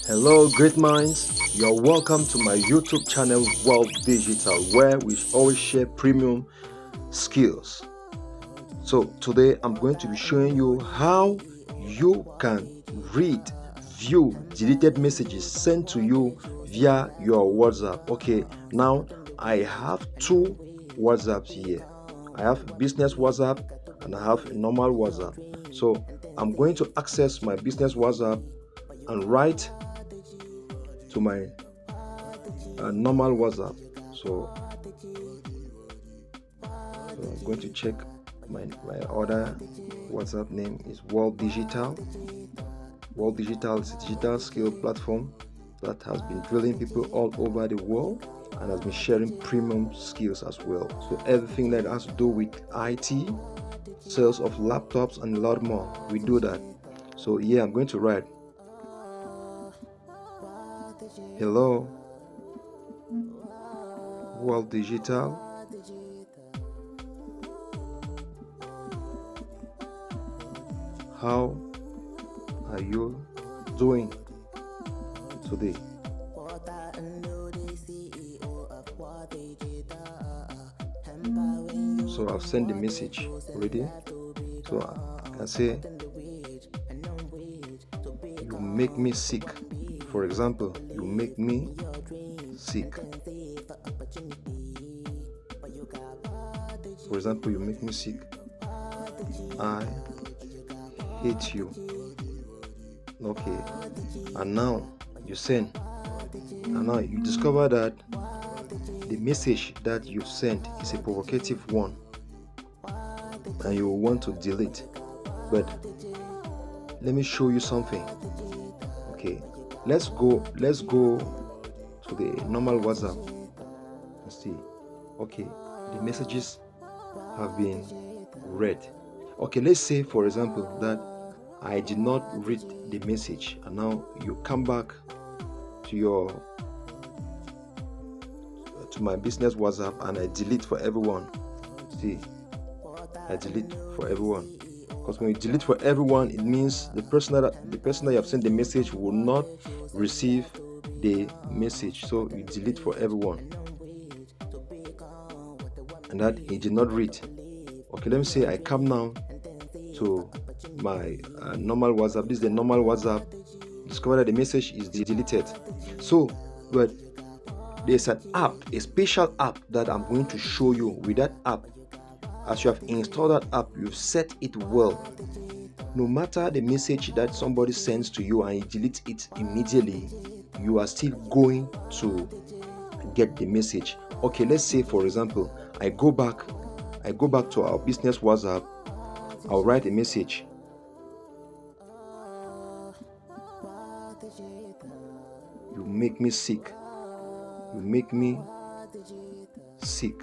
Hello, great minds. You're welcome to my YouTube channel, World Digital, where we always share premium skills. So today I'm going to be showing you how you can read, view deleted messages sent to you via your WhatsApp. Okay, now I have two WhatsApps here. I have business WhatsApp and I have a normal WhatsApp. So I'm going to access my business WhatsApp and write to my normal WhatsApp. So I'm going to check my other WhatsApp name is World Digital. World Digital is a digital skill platform that has been drilling people all over the world and has been sharing premium skills as well. So everything that has to do with IT, sales of laptops and a lot more, we do that. So yeah, I'm going to write, hello, World Digital. How are you doing today? So I've sent the message already. So I can say, you make me sick. For example, you make me sick. For example, you make me sick. I hate you. Okay. And now you send. And now you discover that the message that you sent is a provocative one. And you want to delete. But let me show you something. Okay. Let's go to the normal WhatsApp and see. Okay, the messages have been read. Okay, let's say for example that I did not read the message and now you come back to my business WhatsApp and I delete for everyone. See, I delete for everyone. Because when you delete for everyone, it means the person that you have sent the message will not receive the message. So you delete for everyone, and that he did not read. Okay, let me say I come now to my normal WhatsApp. This is the normal WhatsApp. Discover that the message is deleted. So, but there's an app, a special app that I'm going to show you. With that app, as you have installed that app, you've set it well. No matter the message that somebody sends to you and you delete it immediately, you are still going to get the message. Okay, let's say for example, I go back to our business WhatsApp. I'll write a message. You make me sick. You make me sick.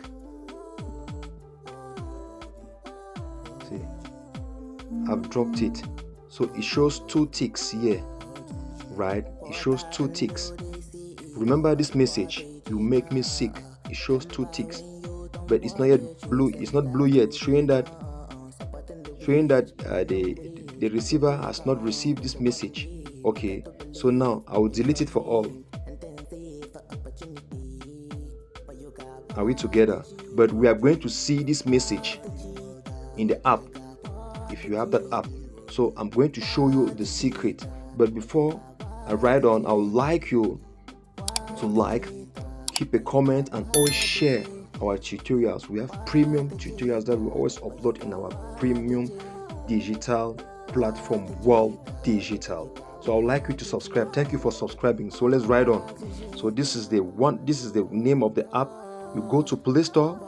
I've dropped it, so it shows two ticks here, right? It shows two ticks. Remember this message, you make me sick. It shows two ticks, but it's not yet blue. It's not blue yet, showing that the receiver has not received this message. Okay, so now I will delete it for all. Are we together? But we are going to see this message in the app, if you have that app. So I'm going to show you the secret, but before I write on, I would like you to keep a comment and always share our tutorials. We have premium tutorials that we always upload in our premium digital platform, World Digital. So I would like you to subscribe. Thank you for subscribing. So let's write on. So this is the name of the app. You go to Play Store,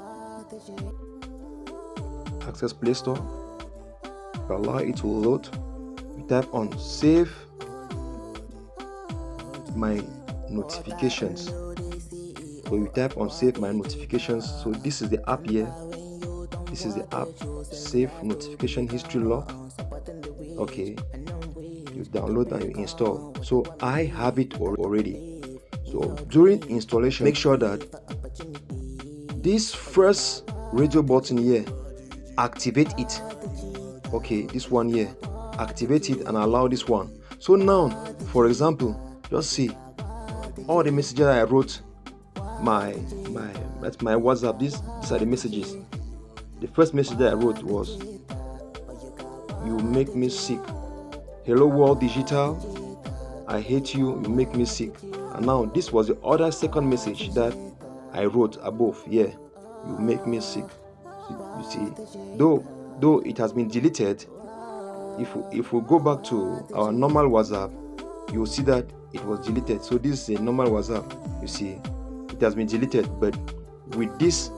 access Play Store, allow it to load. You type on save my notifications. So you type on save my notifications. So this is the app here. This is the app, save notification history lock. Okay, you download and you install. So I have it already. So during installation, make sure that this first radio button here, activate it. Okay, this one here, activate it and allow this one. So now, for example, Just see all the messages I wrote. That's my WhatsApp. These are the messages. The first message that I wrote was, "You make me sick. Hello world digital. I hate you. You make me sick." And now this was the other second message that I wrote above. Yeah, "You make me sick." You see, though it has been deleted. If we go back to our normal WhatsApp, you will see that it was deleted. So this is a normal WhatsApp. You see, it has been deleted, but with this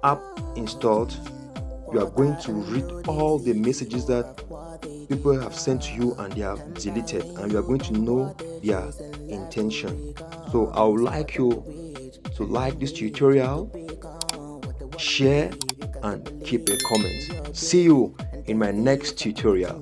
app installed, you are going to read all the messages that people have sent to you and they have deleted, and you are going to know their intention. So I would like you to like this tutorial, share, and keep a comment. See you in my next tutorial.